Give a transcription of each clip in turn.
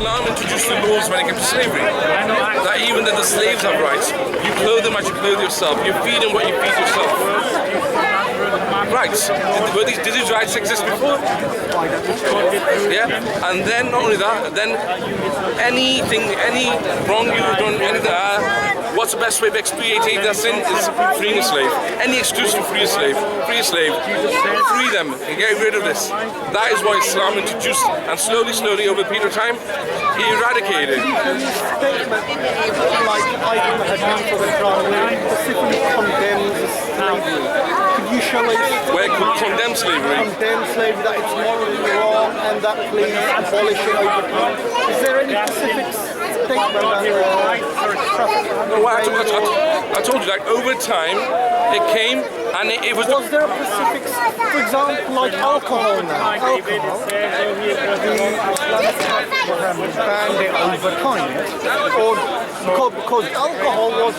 Islam introduced the laws when it came to slavery. That even that the slaves have rights. You clothe them as you clothe yourself. You feed them what you feed yourself. Rights. Did these rights exist before? Yeah. And then not only that, then any wrong you've done, what's the best way of expiating that sin is freeing a slave. Any excuse to free a slave. Free a slave. Free them and get rid of this. That is what Islam introduced, and slowly, over a period of time, he eradicated. Like I think the hadith of the Quran where it specifically condemns slavery. Could you show us where it could condemn slavery? Condemn slavery, that it's morally wrong and that please abolish it over time. Is there any specific statement I told you, like over time, it came and it was. Was there a specific, for example, like alcohol now? Alcohol, the Islamic banned it over time, or because alcohol was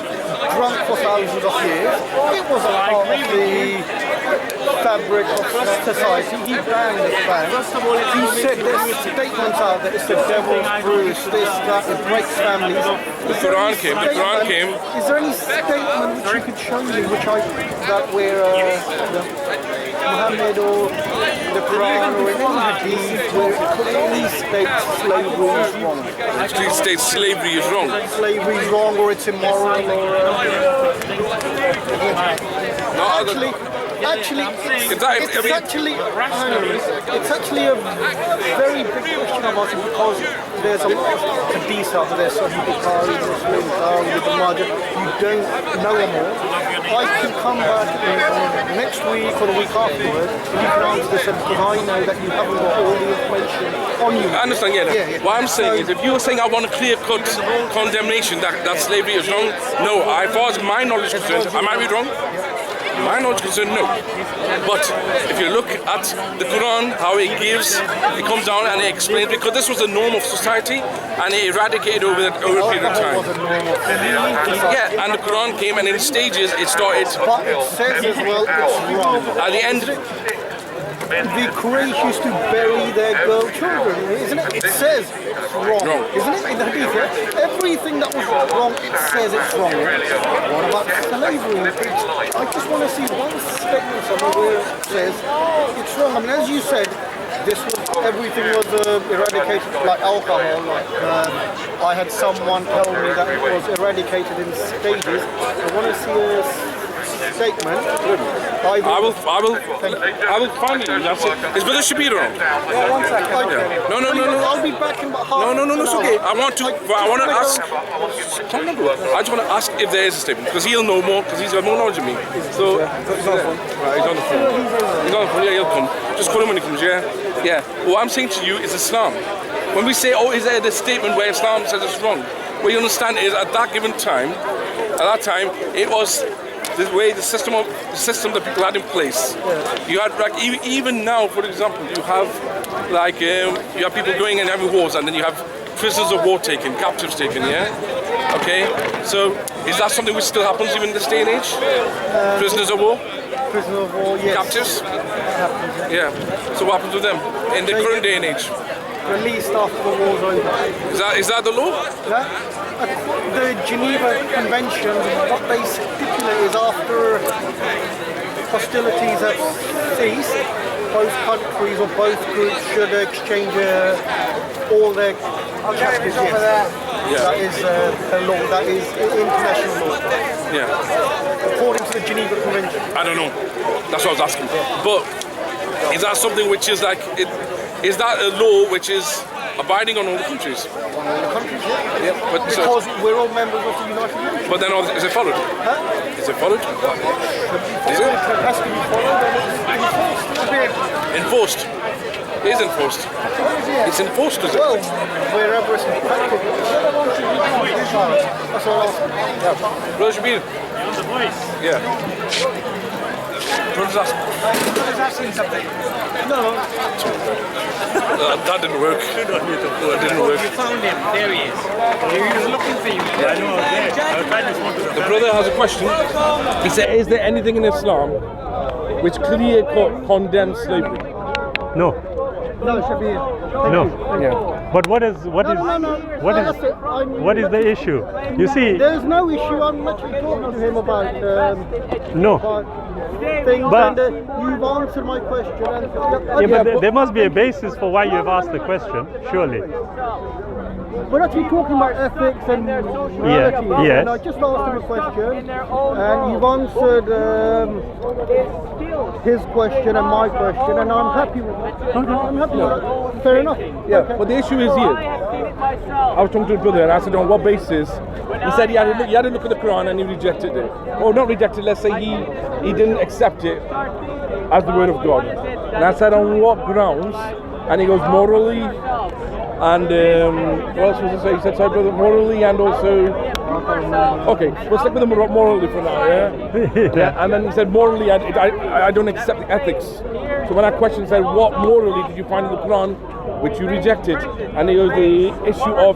drunk for thousands of years, it was a part of the fabric of society. He banned it. He said there's statements out that it's the devil's bruise, this, that, it breaks families. The Qur'an came. Is there any statement which you could show me that where Muhammad or the Quran or any hadith where it clearly states slavery is wrong? It clearly states slavery is wrong. Slavery is wrong, or it's immoral, or Actually, it's actually a very big question about it, because there's a lot of hadiths out there, so Bukhari, Muslim, the Majah, you don't know them all. I can come back next week or the week afterwards, and you can answer this, because I know that you haven't got all the information on you. I understand, yeah. What I'm saying is, if you were saying I want a clear-cut condemnation that slavery is wrong, no. As far as my knowledge is concerned, I might be wrong. My knowledge is concerned, no. But if you look at the Quran, how it comes down and it explains, because this was the norm of society and it eradicated over a period of time. Yeah, and the Quran came and in stages it started. But it says as well it's wrong. At the end, the Quraysh used to bury their girl children, isn't it? It says it's wrong. Isn't it? In the hadith, yeah? Everything that was wrong, it says it's wrong. What about slavery? I just want to see one statement somewhere where it says it's wrong. I mean, as you said, everything was eradicated, like alcohol. I had someone tell me that it was eradicated in stages. I want to see a statement. I will find it. Is Brother Shabir on? Yeah, 1 second. Yeah. No. I'll be back in about half. No, it's okay. I want to ask. I just want to ask if there is a statement, because he'll know more, because he's got more knowledge than me. So he's on the phone. He's on the phone. Yeah, he'll come. Just call him when he comes. Yeah. What I'm saying to you is Islam. When we say, is there this statement where Islam says it's wrong? What you understand is at that given time, it was the way the system that people had in place. You had like even now, for example, you have like you have people going and having wars, and then you have prisoners of war taken, captives taken. Yeah. Okay. So is that something which still happens even in this day and age? Prisoners of war. Prisoners of war. Yes. Captives. Yeah. So what happens with them in the current day and age? Released after the war's over. Is that the law? The Geneva Convention, what they stipulate is after hostilities have ceased, both countries or both groups should exchange all their captives. That is the law, that is international law. Yeah. According to the Geneva Convention. I don't know. That's what I was asking. But is that something which is like is that a law which is abiding on all the countries? On all the countries, yeah. But because we're all members of the United Nations. But then is it followed? Is it followed? Is it? It has to be followed and it's enforced. It is enforced. It's enforced, is it? Well, wherever it's practical. That's all I'm asking. Brother Shabir. You're on the voice. Yeah. Brother's asking. Brother's asking something. No. That didn't work. That didn't work. You found him. There he is. He was looking for you. I know. I was trying to phone to the brother has a question. He said, is there anything in Islam which clearly condemns slavery? No. No, Shabir. No. Yeah. But what is No. That's it. what is the issue? You see, There's no issue. I'm actually talking to him about no. things, But- and you've answered my question. And Yeah, but there must be a basis for why you have asked the question, surely. we're actually talking about ethics and morality. yes. And I just asked him a question, and you've answered his question and my question, and I'm happy with it. I'm happy with it. Fair enough. Yeah, Okay. but the issue is here. I was talking to his brother and I said, on what basis? He said he had to look at the Qur'an and he rejected it. Or not rejected, let's say he didn't accept it as the word of God. And I said, on what grounds? And he goes, morally, and what else was he say? He said, sorry brother, morally and also, okay, we'll stick with the morally for now, yeah? Yeah. And then he said, morally, I don't accept the ethics. So when I questioned, said, what morally did you find in the Quran, which you rejected? And it was the issue of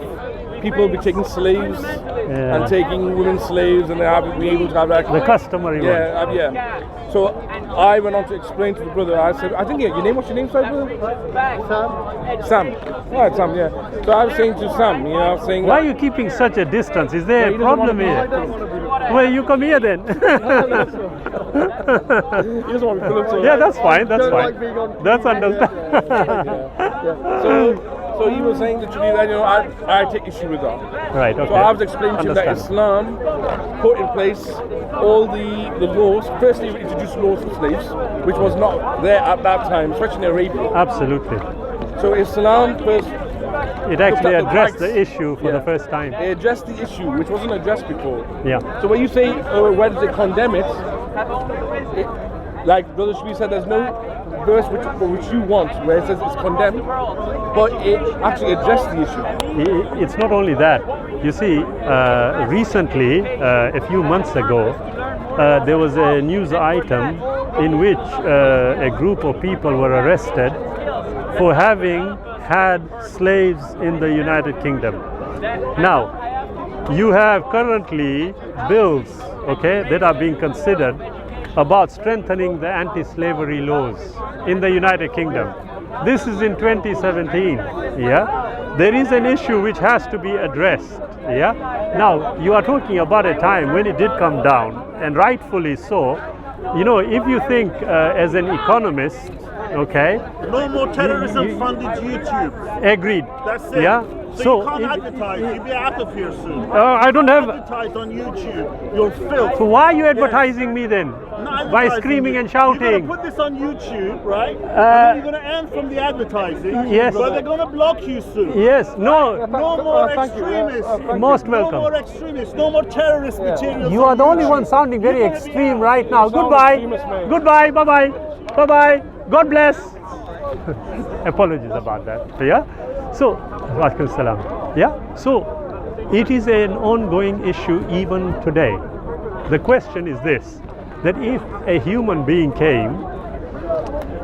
people be taking slaves and taking women slaves and being able to have that. The customary one. Yeah. So I went on to explain to the brother. I said, I think your name. What's your name, sorry, brother? Sam. All right, Sam. Yeah. So I was saying to Sam, I was saying. Why are you keeping such a distance? Is there he a doesn't problem want to here? be- I don't want to be- Well, you come here then. He doesn't want to be Philip. Yeah, that's fine. That's Don't fine. like being on That's TV. understandable. So he was saying literally that I take issue with that. Right. Okay. So I was explaining to him that Understand. Islam put in place all the laws. Firstly, it introduced laws for slaves, which was not there at that time, especially in Arabia. Absolutely. So Islam first It actually looked at the addressed rights. the issue for the first time. It addressed the issue, which wasn't addressed before. Yeah. So when you say, where does it condemn it, like Brother Shabir said, there's no verse which you want where it says it's condemned, but it actually addressed the issue. It's not only that. You see, recently, a few months ago, there was a news item in which a group of people were arrested for having had slaves in the United Kingdom. Now, you have currently bills, okay, that are being considered about strengthening the anti-slavery laws in the United Kingdom. This is in 2017, yeah? There is an issue which has to be addressed, yeah? Now, you are talking about a time when it did come down, and rightfully so. If you think as an economist, okay? No more terrorism-funded YouTube. Agreed. That's it. Yeah? So you can't advertise. You'll be out of here soon. I don't have... Advertise on YouTube. You're filth. So why are you advertising me then? Not By advertising screaming you. and shouting? You're going to put this on YouTube, right? And then you're going to earn from the advertising. Yes. But they're going to block you soon. Yes, no. No more Thank you. extremists. Most No welcome. more extremists. No more terrorist material. You are the only one sounding very You're gonna be extreme out. right now. Goodbye. extremist, man. Goodbye. Bye-bye. Bye-bye. God bless. Apologies about that. Yeah? So, Walaikum salam. Yeah? So, it is an ongoing issue even today. The question is this, that if a human being came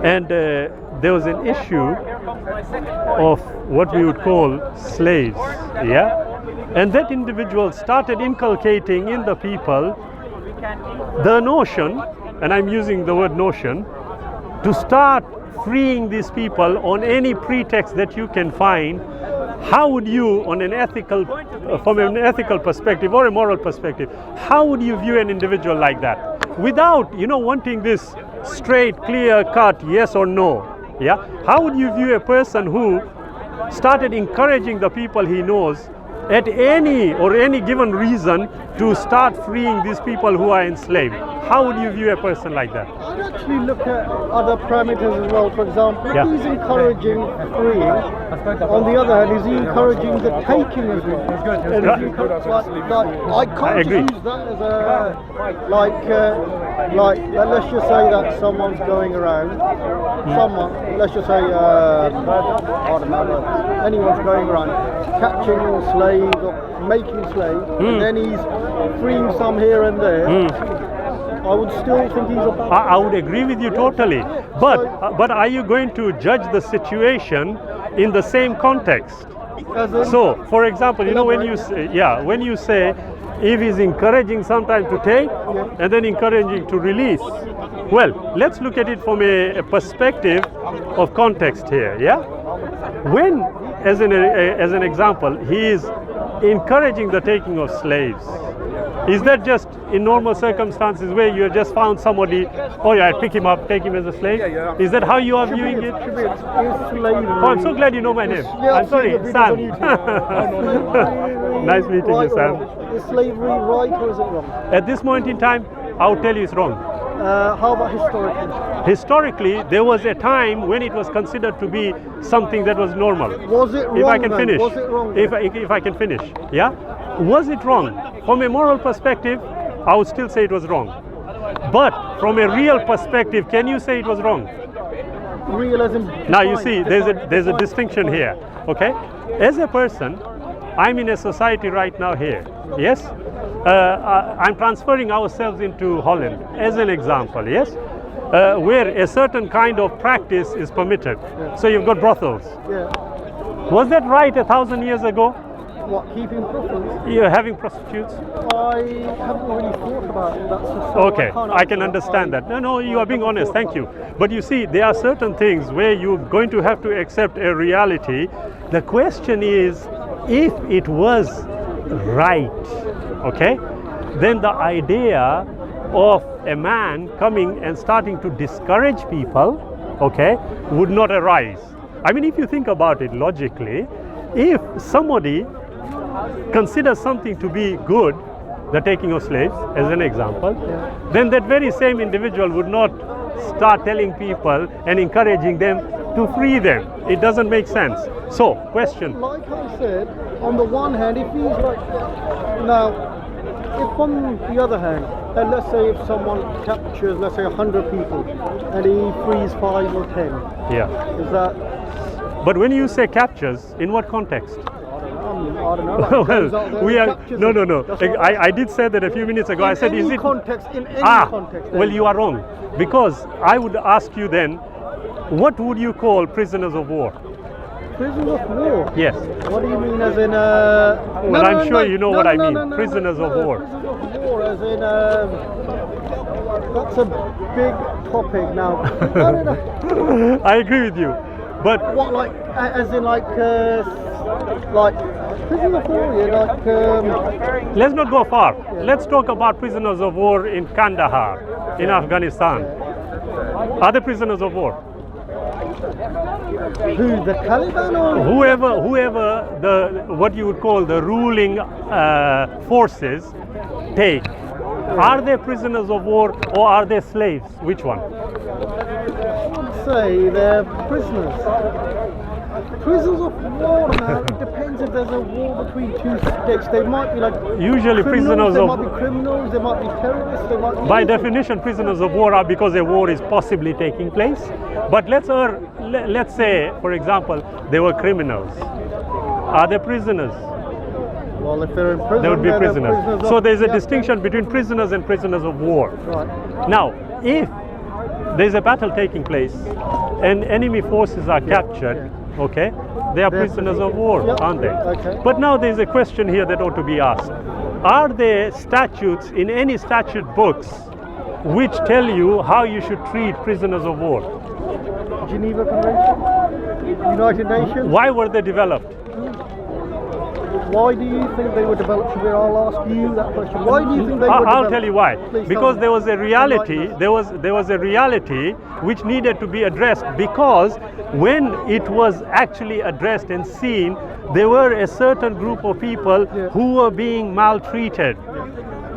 and there was an issue of what we would call slaves, yeah? And that individual started inculcating in the people the notion, and I'm using the word notion, to start freeing these people on any pretext that you can find. How would you, on an ethical, from an ethical perspective or a moral perspective, how would you view an individual like that? Without, wanting this straight, clear cut, yes or no, yeah? How would you view a person who started encouraging the people he knows at any given reason to start freeing these people who are enslaved? How would you view a person like that? I'd actually look at other parameters as well. For example, if Yeah. he's encouraging freeing, on the other hand, is he encouraging the taking as well? And is he I can't I agree. use that as a let's just say that someone's going around. Let's just say I don't know, anyone's going around catching slaves or making slaves, and then he's freeing some here and there. I would still think he's a bad I would agree with you totally, but are you going to judge the situation in the same context? person. So, for example, when you say if he's encouraging sometimes to take and then encouraging to release, well, let's look at it from a perspective of context here. Yeah, when as an example, he is encouraging the taking of slaves. Is that just in normal circumstances where you have just found somebody, oh yeah, pick him up, take him as a slave? Yeah. Is that how you are viewing it? Shabir, is slavery. Oh, I'm so glad you know my name. Yeah, I'm sorry, I've seen the Sam. videos on YouTube. Nice meeting Right you, or Sam. wrong? Is slavery right or is it wrong? At this moment in time, I would tell you it's wrong. How about historically? Historically, there was a time when it was considered to be something that was normal. Was it wrong? If I can then? finish, Was it wrong? if I can finish, yeah, was it wrong? From a moral perspective, I would still say it was wrong. But from a real perspective, can you say it was wrong? Realism. Now you see, there's a distinction here. Okay, as a person, I'm in a society right now here. Yes, I'm transferring ourselves into Holland as an example. Yes, where a certain kind of practice is permitted. So you've got brothels. Yeah. Was that right 1,000 years ago? What, keeping prostitutes? You're having prostitutes? I haven't really thought about that. So Okay, I can understand that. No, you are being honest, thank you. But you see, there are certain things where you're going to have to accept a reality. The question is, if it was right, okay, then the idea of a man coming and starting to discourage people, okay, would not arise. I mean, if you think about it logically, if somebody considers something to be good, the taking of slaves as an example, then that very same individual would not start telling people and encouraging them to free them. It doesn't make sense. So, question. Like I said, on the one hand, if he's like, now, if on the other hand, and let's say if someone captures, let's say 100 people, and he frees 5 or 10, Yeah. is that, But when you say captures, in what context? I don't know, like goes out there we and are captures no. them. That's what I did say that a few minutes ago. I said, in is any it context, in any context. Well, you are wrong, because I would ask you then, what would you call prisoners of war? Prisoners of war? Yes. What do you mean as in Well, I'm sure you know what I mean. Prisoners of war. Prisoners of war as in that's a big topic now. I don't know. I agree with you, but What, like as in like prisoners of war, yeah, like let's not go far. Let's talk about prisoners of war in Kandahar, in Afghanistan. Are they prisoners of war? who, the Taliban or Whoever the what you would call the ruling forces take, are they prisoners of war or are they slaves? Which one? say they're prisoners. Prisoners of war now, it depends if there's a war between two states. They might be like Usually prisoners they of might be criminals, they might be terrorists, they might be by anything. definition, prisoners of war are because a war is possibly taking place. But let's say, for example, they were criminals. Are they prisoners? Well, if they're in prison, They would be then they're prisoners. of- So there's a yeah, distinction between prisoners and prisoners of war. Right. Now, if there's a battle taking place and enemy forces are captured, okay, they are They're prisoners of war, Yep. aren't they? Okay. But now there's a question here that ought to be asked. Are there statutes in any statute books which tell you how you should treat prisoners of war? Geneva Convention, United Nations. Why were they developed? Why do you think they were developed? Shabir, I'll ask you that question. Why do you think they were developed? I'll tell you why. Please Because tell there me. was a reality. Enlighten us. There was a reality which needed to be addressed. Because when it was actually addressed and seen, there were a certain group of people who were being maltreated.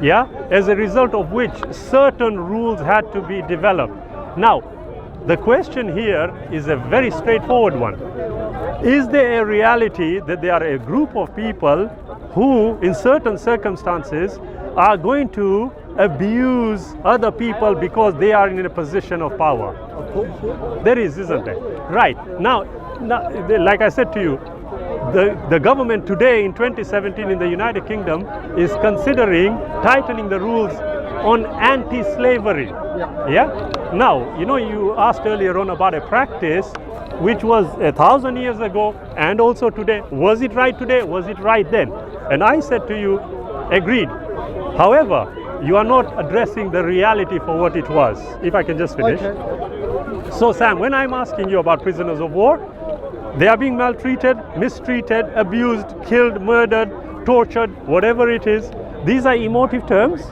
Yeah. As a result of which certain rules had to be developed. Now, the question here is a very straightforward one. Is there a reality that there are a group of people who, in certain circumstances, are going to abuse other people because they are in a position of power? There is, isn't there? Right. Now, like I said to you, the government today in 2017 in the United Kingdom is considering tightening the rules on anti-slavery. Yeah. Now, you asked earlier on about a practice which was 1,000 years ago and also today. Was it right today? Was it right then? And I said to you, agreed. However, you are not addressing the reality for what it was. If I can just finish. Okay. So Sam, when I'm asking you about prisoners of war, They are being maltreated, mistreated, abused, killed, murdered, tortured, whatever it is. These are emotive terms,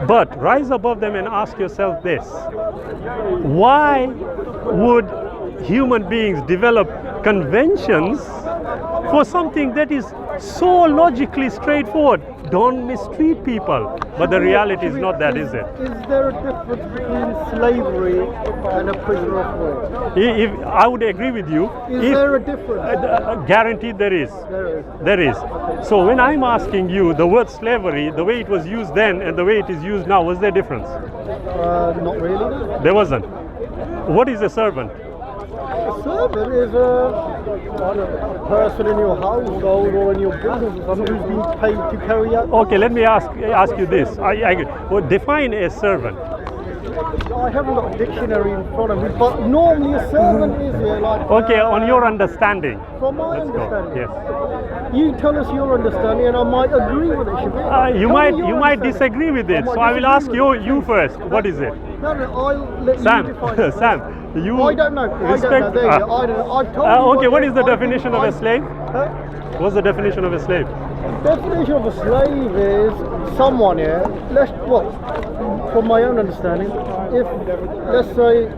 but rise above them and ask yourself this. Why would human beings develop conventions for something that is so logically straightforward? Don't mistreat people. But the reality is not that, is it? Is there a difference between slavery and a prisoner of war? If I would agree with you. Is there a difference? Guaranteed there is. There is. There is. So when I'm asking you, the word slavery, the way it was used then and the way it is used now, was there a difference? Not really. There wasn't. What is a servant? A servant is a person in your household or in your business, someone who's been paid to carry out. Okay, let me ask you this. Well, define a servant. I haven't got a dictionary in front of me, but normally a servant is like. Okay, on your understanding. From my Let's understanding. go. Yes. You tell us your understanding, and I might agree with it. Shabir. You Tell might me your disagree with it. I might So I will ask disagree you first. What is it? No, I'll let Sam, you define it. Sam, you I don't know. respect. I don't know. There you go. I don't know. I've told you Okay, what is the I definition of a slave? Huh? What's the definition of a slave? Definition of a slave is someone, from my own understanding, if, let's say,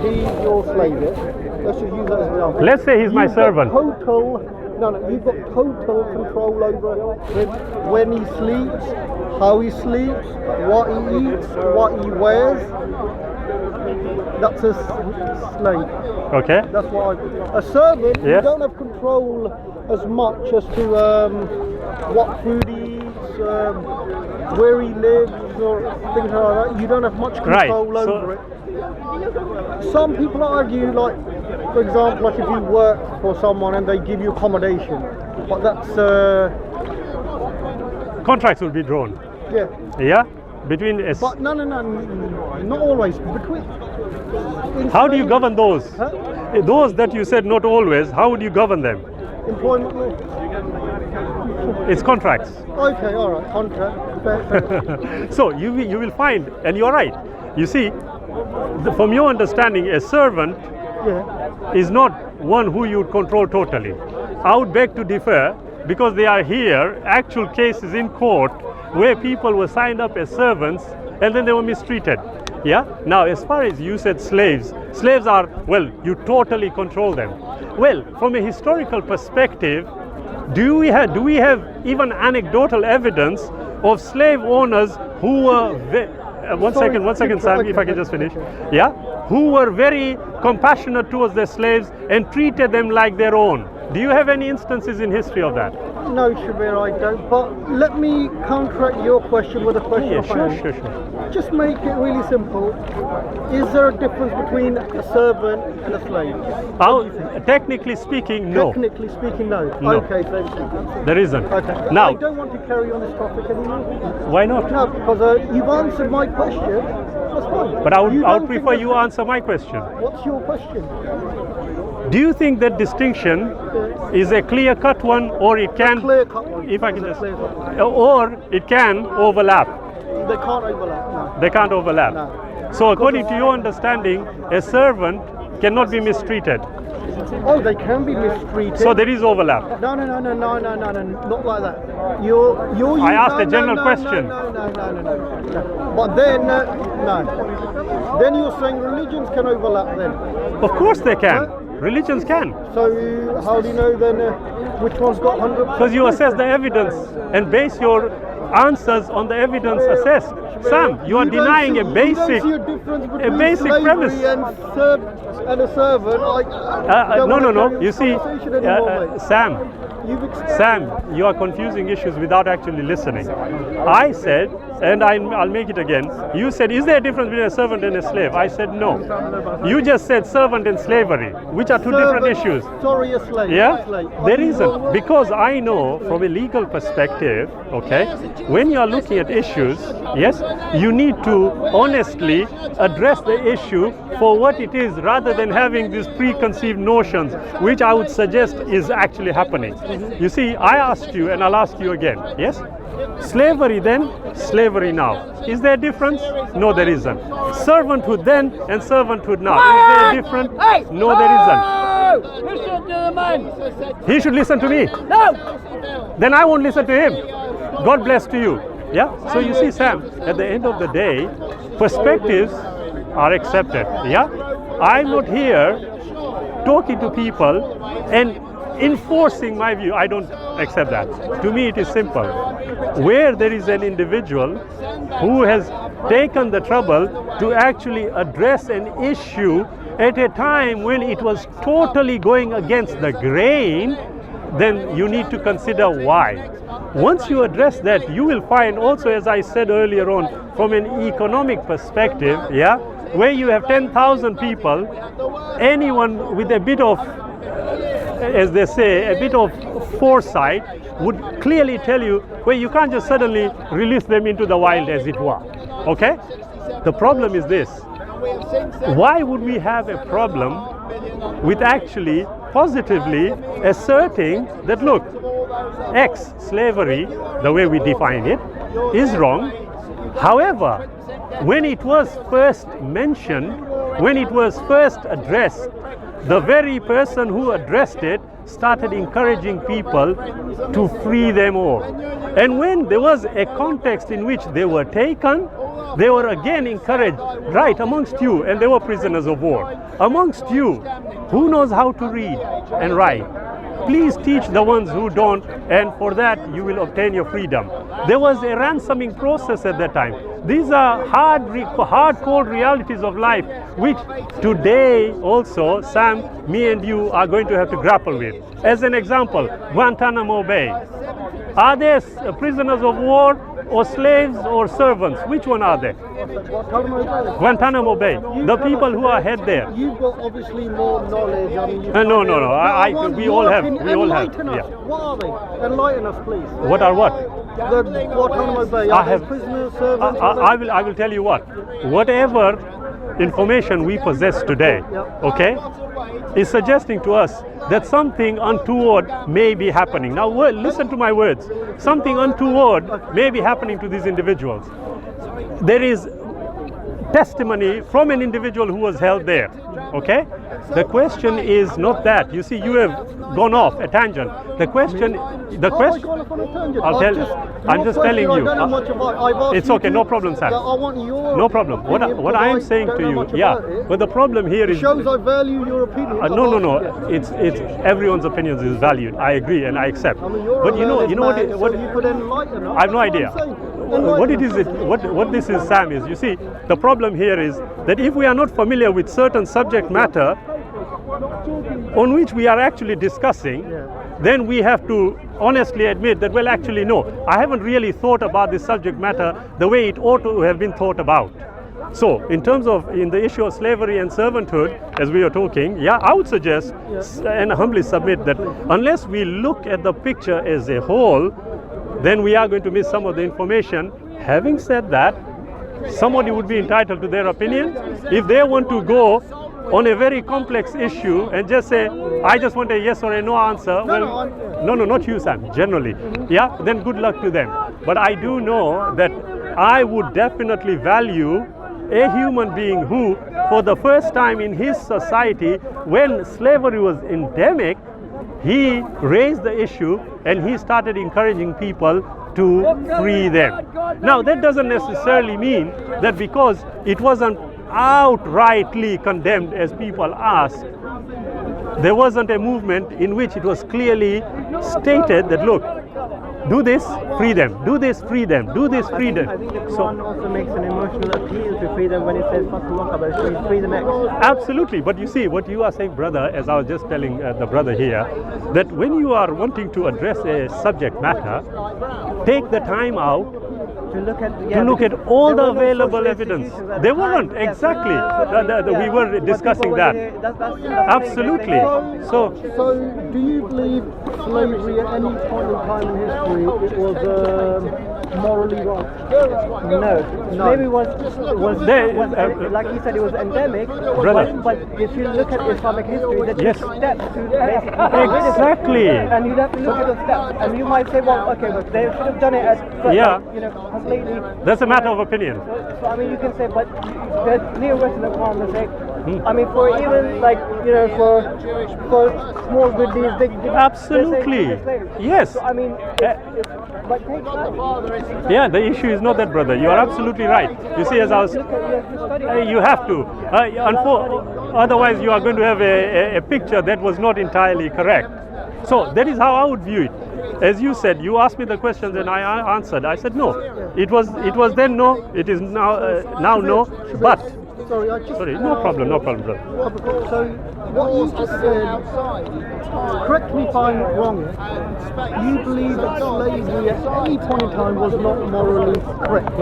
he's your slave, let's just use that as an example. Let's say he's my servant. You've got total control over him when he sleeps, how he sleeps, what he eats, what he wears. That's a slave. Okay. That's what a servant, you Yes. don't have control as much as to what food he eats, where he lives, or things like that. You don't have much control Right, so- over it. Some people argue, like, for example, like if you work for someone and they give you accommodation, but that's Contracts will be drawn. yeah. Yeah? Between a But no, not always. In How do you slave- govern those? Huh? Those that you said not always, how would you govern them? Employment law. It's contracts. Okay, all right, contract. Fair. So you will find, and you're right. You see, from your understanding, a servant Yeah. is not one who you control totally. I would beg to differ, because they are here, actual cases in court where people were signed up as servants and then they were mistreated. Yeah? Now, as far as you said slaves are, well, you totally control them. Well, from a historical perspective, do we have even anecdotal evidence of slave owners who were one second, Sam, if I can just finish. Yeah? Who were very compassionate towards their slaves and treated them like their own. Do you have any instances in history of that? No, Shabir, I don't. But let me counteract your question with a question. Yeah, of my own. sure. Just make it really simple. Is there a difference between a servant and a slave? Technically speaking, no. Technically speaking, no. No. Okay, thank you. There isn't. Okay. Now, I don't want to carry on this topic anymore. why not? No, because you've answered my question. That's fine. But I would don't prefer think you that's- answer my question. What's your question? Do you think that distinction is a clear-cut one, or it can, Clear-cut one. if I can It's a just, clear-cut. or it can overlap? They can't overlap. No. They can't overlap. No. So according to your understanding, a servant cannot be mistreated. Oh, they can be mistreated. So there is overlap. No, not like that. You're I asked no, a general question. No. But then, no. Then you're saying religions can overlap then. Of course they can. Huh? Religions can. So how do you know then which one's got 100%? Because you assess the evidence and base your answers on the evidence assessed. Sam, you are denying a basic slavery premise. And a servant. No. You see, Sam, You've Sam, you are confusing issues without actually listening. I said, and I'll make it again, you said, is there a difference between a servant and a slave? I said no. You just said servant and slavery, which are two different issues. Sorry, a slave. Yeah, a slave. there isn't, because I know from a legal perspective, okay, when you are looking at issues, yes, you need to honestly address the issue for what it is, rather than having these preconceived notions, which I would suggest is actually happening. You see, I asked you, and I'll ask you again, yes? Slavery then, slavery now. Is there a difference? No, there isn't. Servanthood then and servanthood now. Is there a difference? No, there isn't. No, listen to the man. He should listen to me. No. Then I won't listen to him. God bless to you. Yeah. So you see, Sam, at the end of the day, perspectives are accepted. Yeah. I'm not here talking to people and enforcing my view. I don't accept that. To me, it is simple. Where there is an individual who has taken the trouble to actually address an issue at a time when it was totally going against the grain, then you need to consider why. Once you address that, you will find also, as I said earlier on, from an economic perspective, yeah, where you have 10,000 people, anyone with a bit of, as they say, a bit of foresight would clearly tell you, well, you can't just suddenly release them into the wild, as it were. Okay? The problem is this. Why would we have a problem with actually positively asserting that, look, X, slavery, the way we define it, is wrong. However, when it was first mentioned, when it was first addressed, the very person who addressed it started encouraging people to free them all. And when there was a context in which they were taken, they were again encouraged, right, amongst you, and they were prisoners of war. Amongst you, who knows how to read and write? Please teach the ones who don't, and for that you will obtain your freedom. There was a ransoming process at that time. These are hard cold realities of life, which today also, Sam, me and you are going to have to grapple with. As an example, Guantanamo Bay. Are they prisoners of war or slaves or servants? Which one are they? Guantanamo Bay. The people who are head there. You've got obviously more knowledge. I mean, no. We all have. Yeah. What are they? Enlighten us, please. What are what? The Guantanamo Bay. Are they prisoners, servants? I will tell you what. Whatever information we possess today, okay, is suggesting to us that something untoward may be happening. Now listen to my words. Something untoward may be happening to these individuals. There is testimony from an individual who was held there, okay? The question is not that. You see, you have gone off a tangent. The question, I'll tell you. I'm just telling you. It's okay, no problem, Sam. No problem. What I am saying to you, yeah. But the problem here is. It shows I value your opinion. No. It's everyone's opinions is valued. I agree and I accept. But you know what? So you could enlighten us. I have no idea. What this is, Sam, is, you see, the problem here is that if we are not familiar with certain subject matter on which we are actually discussing, then we have to honestly admit that, well, actually, no, I haven't really thought about this subject matter the way it ought to have been thought about. So, in terms of, in the issue of slavery and servanthood, as we are talking, yeah, I would suggest and humbly submit that unless we look at the picture as a whole, then we are going to miss some of the information. Having said that, somebody would be entitled to their opinion. If they want to go on a very complex issue and just say, I just want a yes or a no answer, no, not you, Sam, generally, yeah, then good luck to them. But I do know that I would definitely value a human being who, for the first time in his society, when slavery was endemic, he raised the issue and he started encouraging people to free them. Now, that doesn't necessarily mean that because it wasn't outrightly condemned, as people ask, there wasn't a movement in which it was clearly stated that, look, do this, free them, do this, free them, do this, free them. I think the Qur'an also makes an emotional appeal to free them when it says free them X. Absolutely, but you see, what you are saying, brother, as I was just telling the brother here, that when you are wanting to address a subject matter, take the time out to look at all the available evidence. They weren't, exactly. We were discussing that. Absolutely. So do you believe slavery at any point in time in history it was morally wrong? No. Slavery was like you said, it was endemic. But if you look at Islamic history, there are steps to basically exactly. And you have to look at the steps. And you might say, well, okay, but they should have done it as completely. That's a matter of opinion. So I mean, you can say, but there's clear words in the Quran that say I mean, for even like, you know, for small good deeds, big deeds. Absolutely. they're saying it's slavery. Yes. So, I mean, but take that. Yeah, the issue is not that, brother. You are absolutely right. You see, as I was, you have to. Otherwise, you are going to have a picture that was not entirely correct. So that is how I would view it. As you said, you asked me the questions and I answered. I said no. It was then no. It is now no. But sorry, no problem, brother. So what you just said, correct me if I'm wrong, you believe that slavery at any point in time was not morally correct.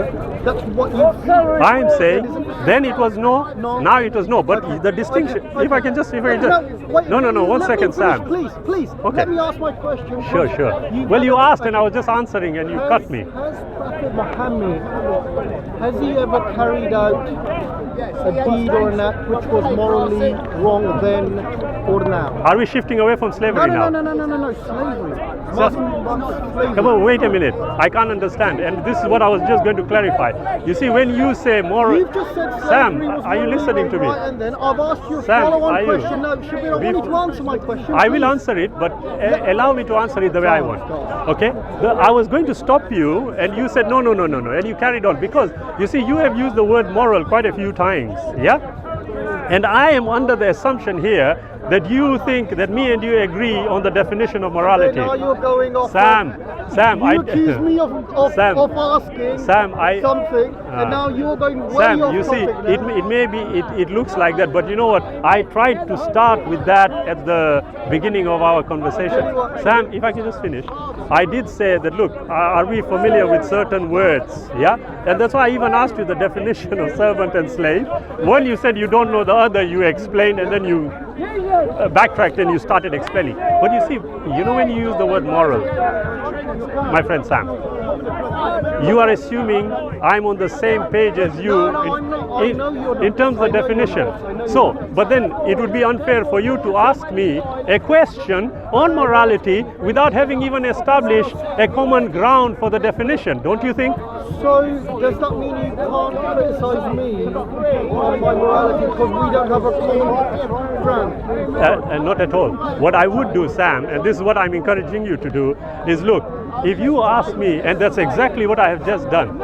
That's what you I'm saying then it was no, now it was no. But the distinction, if I can just, no, 1 second, Sam. Please, okay. Let me ask my question. Sure. Well, you asked and I was just answering and you cut me. Has Prophet Muhammad, has he ever carried out a deed or an act which was morally wrong then or now? Are we shifting away from slavery now? No, slavery. Come on, wait a minute. I can't understand. And this is what I was just going to clarify. You see, when you say moral... You've just said Sam, slavery was are you listening to me? right, and then I've asked you a Sam, follow-on are you? question. No, Shabir, I want you to answer my question. I will please. answer it, but allow me to answer it the way I want. Okay? I was going to stop you and you said no, and you carried on because, you see, you have used the word moral quite a few times. Yeah? And I am under the assumption here that you think that me and you agree on the definition of morality. Now you're going off. Sam, you accuse me of asking something, and now you're going way Sam, off you see, topic now. it may be, it looks like that, but you know what? I tried to start with that at the beginning of our conversation. Sam, if I can just finish. I did say that, look, are we familiar with certain words? Yeah? And that's why I even asked you the definition of servant and slave. One, you said you don't know, the other you explained, and then you backtracked and you started explaining. But you see, you know when you use the word moral, my friend Sam, you are assuming I'm on the same page as you in terms of definition. So, but then it would be unfair for you to ask me a question on morality without having even established a common ground for the definition, don't you think? So, does that mean you can't criticize me on my morality because we don't have a common ground? Not at all. What I would do, Sam, and this is what I'm encouraging you to do, is look, if you ask me, and that's exactly what I have just done,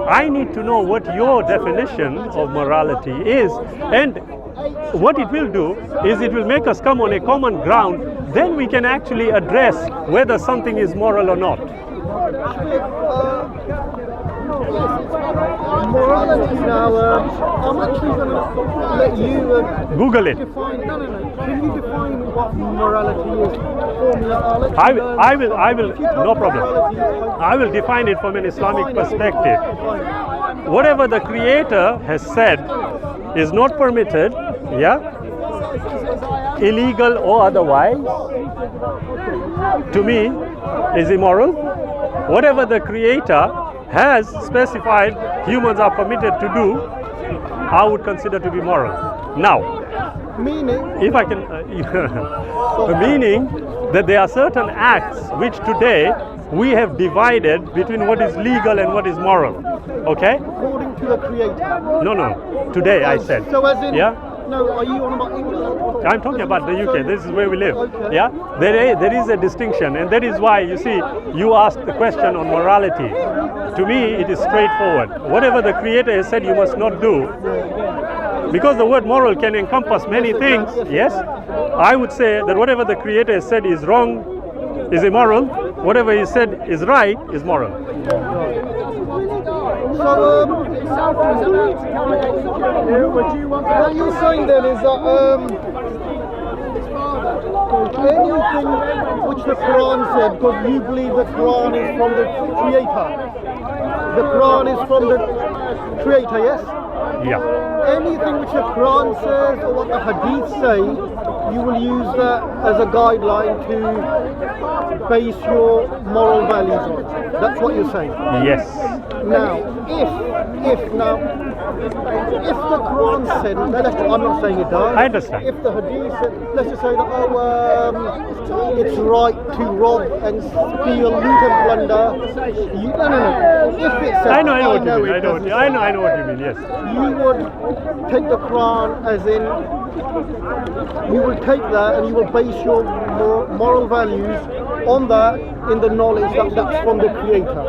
I need to know what your definition of morality is, and what it will do is it will make us come on a common ground, then we can actually address whether something is moral or not. Morality now, I'm actually going to let you Google it. define, can you define what morality is for me? I will, no problem. I will define it from an Islamic perspective. Whatever the Creator has said is not permitted, yeah, illegal or otherwise, to me is immoral. Whatever the Creator has specified humans are permitted to do, I would consider to be moral. Now, meaning, if I can, meaning that there are certain acts which today we have divided between what is legal and what is moral. Okay? according to the Creator. No. Today I said. So as in, yeah. No, are you on about England? I'm talking about the UK. This is where we live. Okay. Yeah, there is a distinction, and that is why you see you asked the question on morality. To me, it is straightforward. Whatever the Creator has said, you must not do. Because the word moral can encompass many things. Yes, I would say that whatever the Creator has said is wrong, is immoral. Whatever He said is right, is moral. So, what you're saying then is that anything which the Quran said, because you believe the Quran is from the Creator. The Quran is from the Creator, yes? Yeah. Anything which the Quran says or what the Hadith say, you will use that as a guideline to base your moral values on. That's what you're saying. Yes. Now, if if the Quran said, I'm not saying it does. I understand. If the Hadith said, let's just say that it's right to rob and steal, loot and plunder. No. If it said, I know what you mean. I know what you mean. Yes. You would take the Quran as in, you will take that and you will base your moral values on that, in the knowledge that that's from the Creator.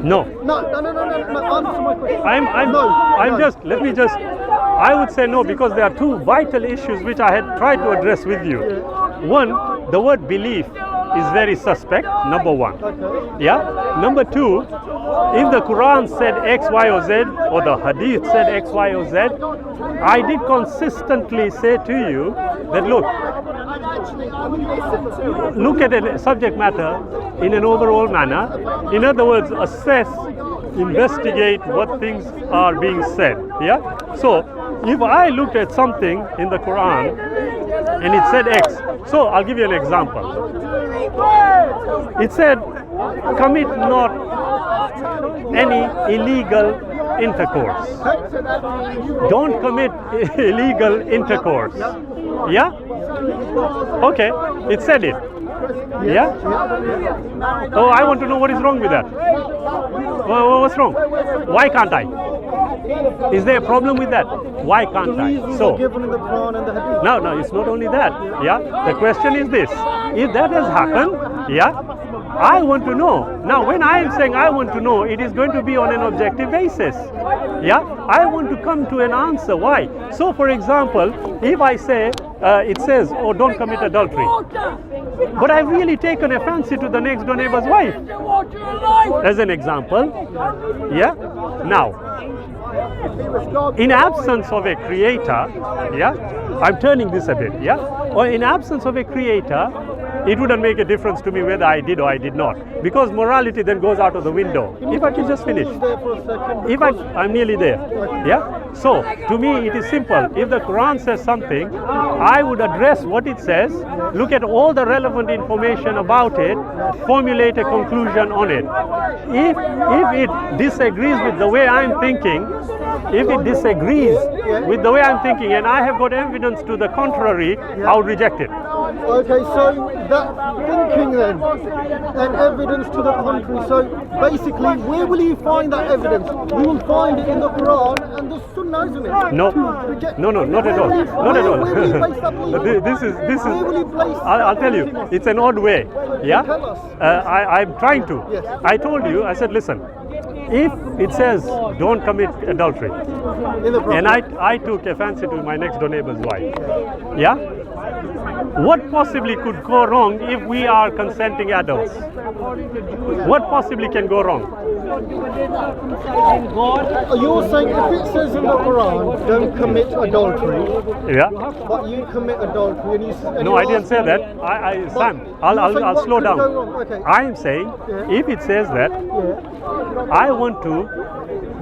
No. No. Answer my question. I would say no, because there are two vital issues which I had tried to address with you. One, the word belief is very suspect, number one. Okay. Yeah. Number two, if the Quran said X, Y, or Z, or the Hadith said X, Y, or Z, I did consistently say to you that look at a subject matter in an overall manner. In other words, assess, investigate what things are being said. Yeah. So if I looked at something in the Quran and it said X, so I'll give you an example. It said, commit not any illegal intercourse. Don't commit illegal intercourse. Yeah? Okay, it said it. Yeah? Oh, I want to know what is wrong with that. What's wrong? Why can't I? Is there a problem with that? Why can't I? So, no, it's not only that. Yeah? The question is this. If that has happened, yeah, I want to know. Now, when I am saying I want to know, it is going to be on an objective basis. Yeah, I want to come to an answer. Why? So, for example, if I say, it says, oh, don't commit adultery. But I've really taken a fancy to the next door neighbor's wife. As an example. Yeah. Now, in absence of a creator, yeah, I'm turning this a bit, yeah, or in absence of a creator, it wouldn't make a difference to me whether I did or I did not, because morality then goes out of the window. If I can just finish. I'm nearly there. Yeah. So to me it is simple. If the Quran says something, I would address what it says, look at all the relevant information about it, formulate a conclusion on it. If it disagrees with the way I'm thinking, and I have got evidence to the contrary, I would reject it. Okay, so that thinking then, and evidence to the contrary, so basically, where will you find that evidence? You will find it in the Quran and the Sunnah, isn't it? No, not at all. Not at all. Where will you place that belief? This is. Where will you place I'll tell you, it's an odd way. Yeah? Tell us. I'm trying to. Yes. I told you, I said, listen, if it says don't commit adultery, and I took a fancy to my next door neighbor's wife, yeah? What possibly could go wrong if we are consenting adults? What possibly can go wrong? You're saying if it says in the Quran, don't commit adultery, yeah, but you commit adultery and you... No, I didn't say that. Sam, I'll slow down. Okay. I'm saying, if it says that, I want to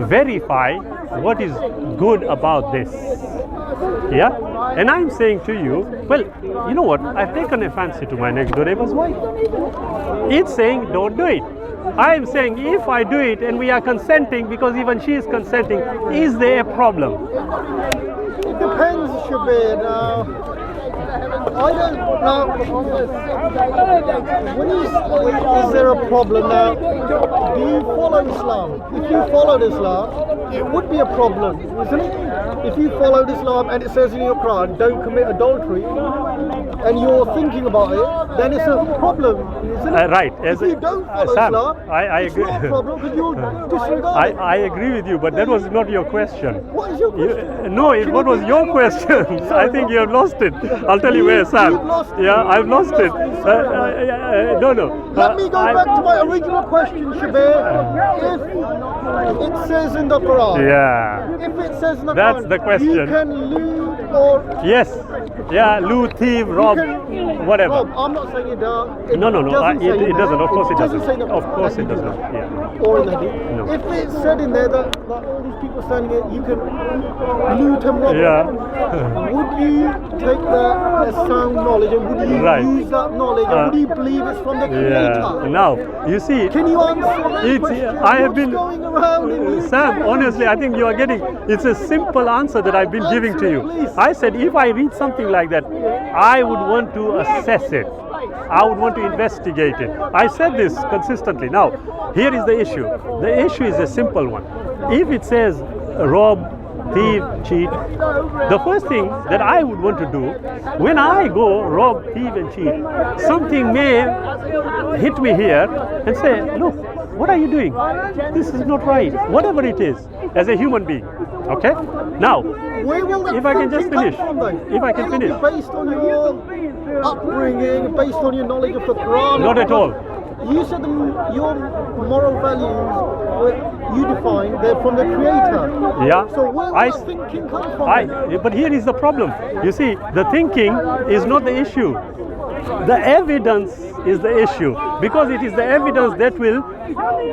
verify what is good about this. Yeah? And I'm saying to you, well, you know what? I've taken a fancy to my next door neighbor's wife. It's saying don't do it. I am saying if I do it and we are consenting, because even she is consenting, is there a problem? It depends, Shabir. I don't know. When you say, is there a problem now? Do you follow Islam? If you followed Islam, it would be a problem, isn't it? If you followed Islam and it says in your Quran, don't commit adultery, and you're thinking about it, then it's a problem, isn't it? Right. If you don't follow Sam, Islam, I agree. it's not a problem because you'll disregard it. I agree with you, but that was not your question. What is your question? What was your question? I think you have lost it. I'll tell you where, Sam. You've lost it. Yeah, I've lost it. No. Let me go back to my original question, Shabir. If it says in the Quran, yeah, if it says in the that's Quran, the question. you can loot or... Yes, yeah, loot, thief, rob. rob, whatever. Rob, I'm not saying you don't. No. It doesn't. Of course it doesn't. Say that, Of course that it you doesn't. do that. Yeah. Or in the hadith. No. If it's said in there that all these people standing here, you can loot and rob. Yeah. Would you take that as sound knowledge, and would you Right. use that knowledge, and would you believe it's from the Yeah. Creator? Now, you see, Can you answer that question? I have What's been, going around in Sam, honestly, I think you are getting, it's a simple answer that I've been giving to you. Please. I said if I read something like that, I would want to assess it. I would want to investigate it. I said this consistently. Now, here is the issue. The issue is a simple one. If it says rob, thief, cheat, the first thing that I would want to do when I go rob, thief and cheat, something may hit me here and say, look, what are you doing? This is not right. Whatever it is, as a human being. Okay? Now, Where will that if I can just thinking finish. come from, though? If I can Will it be finish. based on your upbringing, based on your knowledge of the Quran? Not at all. You said your moral values, you define, they're from the Creator. Yeah. So where will I- that thinking come from? But here is the problem. You see, the thinking is not the issue. The evidence is the issue, because it is the evidence that will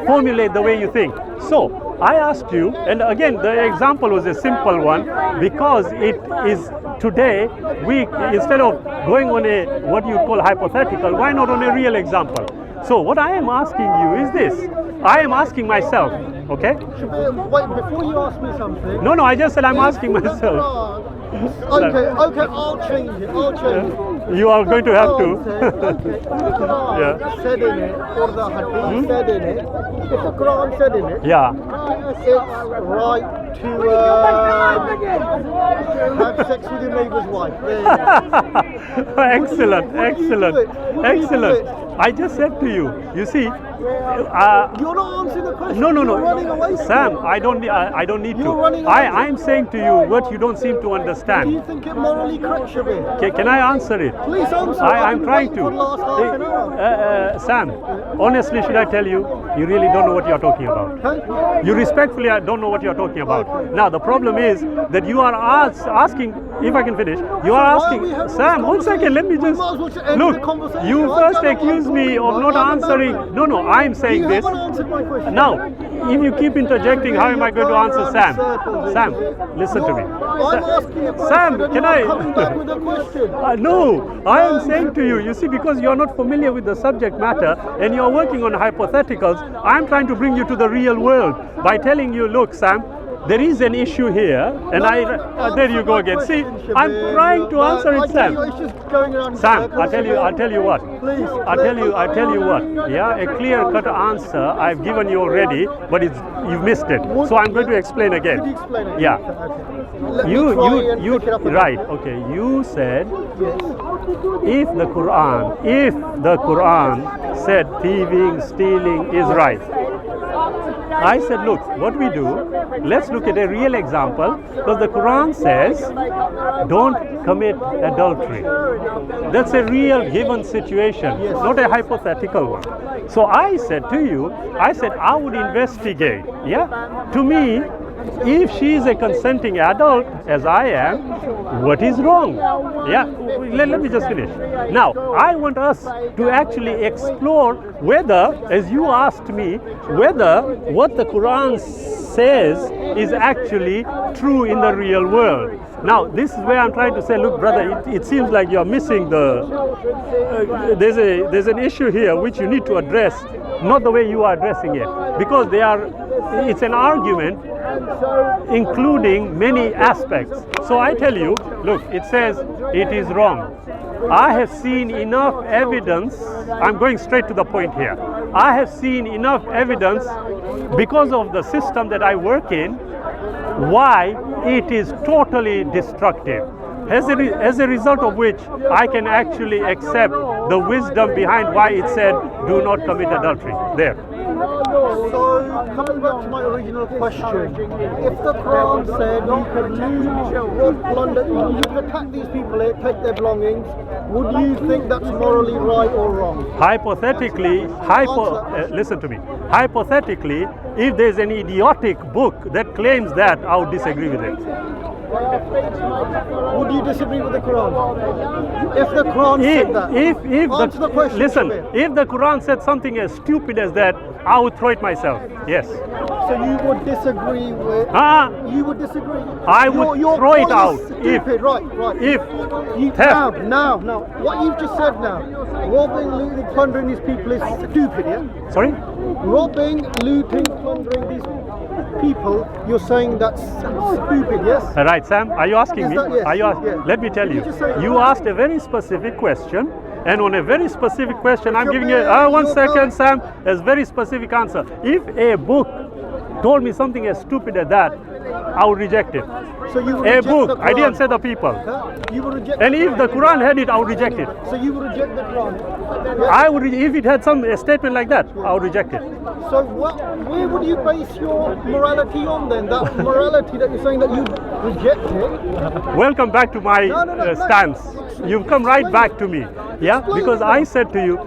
formulate the way you think. So I asked you, and again the example was a simple one, because it is today we, instead of going on a what you call hypothetical, why not on a real example? So what I am asking you is this. I am asking myself, okay? Shabir, wait, before you ask me something. No, I just said I'm asking the myself. Quran- Okay, I'll change it. I'll change it. You are going to have to. Okay, if the Quran Yeah. said in it, or the Hadith said in it, if the Quran said in it, Yeah. it's right to have sex with your neighbour's wife. There you go. Excellent, Would you do excellent, it? Would you do excellent. it? I just said to you, you see, You're not answering the question. no, You're running away from Sam, it. I don't need You're to. running away. I'm saying to you what you don't seem to Do you understand. think it morally correct, Shabir? Can I answer it? Please answer. I'm trying to. For the last half an hour. Sam, honestly, should I tell you, you really don't know what you're talking about. Huh? You respectfully don't know what you're talking about. Now, the problem is that you are asking, if I can finish, you are Why are we asking, having Sam, this 1 second, let me conversation? just, We might as well just end the look, conversation. you I first don't know what accuse I'm me talking of about. not I'm answering, about no, I'm saying You this. haven't answered my question. Now, if you keep interjecting, how am I going to You're answer going Sam? around in circles, Sam, Shabir. listen to me. I'm asking a question Sam, and can you're I? coming back with a question. No, I am saying to you, you see, because you are not familiar with the subject matter and you are working on hypotheticals, I'm trying to bring you to the real world by telling you, look, Sam, there is an issue here, and there you go again. See, I'm trying to answer it, Sam. It's just going around in Sam, circles, I'll tell you what. Please. I'll tell you what. Yeah, a clear-cut answer I've given you already, but you've missed it. So I'm going to explain again. Could you explain it? Yeah. Okay. Let me try and pick it up again. Right. Okay. You said Yes. if the Quran said thieving, stealing is right. I said, look, what we do, let's look at a real example, because the Quran says, don't commit adultery. That's a real given situation, not a hypothetical one. So I said to you, I would investigate. Yeah? To me, if she is a consenting adult, as I am, what is wrong? Yeah, let me just finish. Now, I want us to actually explore whether, as you asked me, whether what the Quran says is actually true in the real world. Now, this is where I'm trying to say, look, brother, it seems like you're missing the. There's an issue here which you need to address, not the way you are addressing it, because it's an argument including many aspects. So I tell you, look, it says it is wrong. I have seen enough evidence, I'm going straight to the point here. I have seen enough evidence because of the system that I work in, why it is totally destructive. As a result of which, I can actually accept the wisdom behind why it said, do not commit adultery. There. So, coming back to my original question, if the Quran said you could loot, plunder, you could attack these people, take their belongings, would you think that's morally right or wrong? Hypothetically, listen to me. Hypothetically, if there's an idiotic book that claims that, I would disagree with it. Would you disagree with the Quran? If the Quran said that, answer the question. Listen, Shabir. if the Quran said something as stupid as that, I would throw it myself. Yes. So you would disagree with? You would disagree? I would your throw it point is out Stupid, right. if theft. Now, what you've just said now, robbing, looting, plundering these people is stupid, yeah? Sorry? Robbing, looting, plundering these people, you're saying that's stupid, yes? Right, Sam, are you asking Is me? that- yes, Are you yes. Let me tell Did you. you just say- You asked a very specific question, and on a very specific question, I'm giving you Shabir, one you're second, going- Sam, a very specific answer. If a book told me something as stupid as that, I would reject it. So you would A reject book, the I didn't Quran. say the people. Huh? You would reject And if the Quran had it, I would reject it. So you would reject the Quran? I would, if it had some a statement like that, I would reject it. So where would you base your morality on then? That morality that you're saying that you reject it? Welcome back to my No. stance. You've come right back to me. Yeah, Explain because it I now. said to you,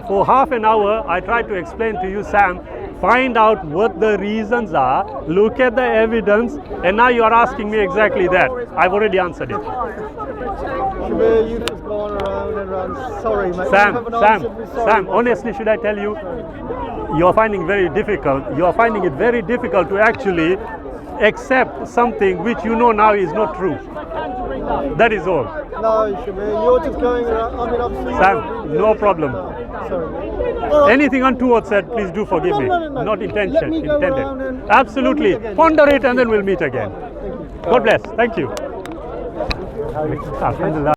for half an hour, I tried to explain to you, Sam, find out what the reasons are, look at the evidence, and now you are asking me exactly that. I've already answered it. Shabir, you've just gone around and around. Sorry, mate. You haven't answered me. Sorry, Sam, mate. honestly, should I tell you, you're finding it very difficult to actually accept something which you know now is not true. That is all. No, Shabir, you're just going around. I mean, I've seen Sam, you. no problem. Sorry. All right. Anything untoward said, please do forgive me. No. Not Let intention, me go around intended. and Absolutely. we'll meet again. Ponder it and then we'll meet again. Thank you. God bless. Thank you. Alhamdulillah.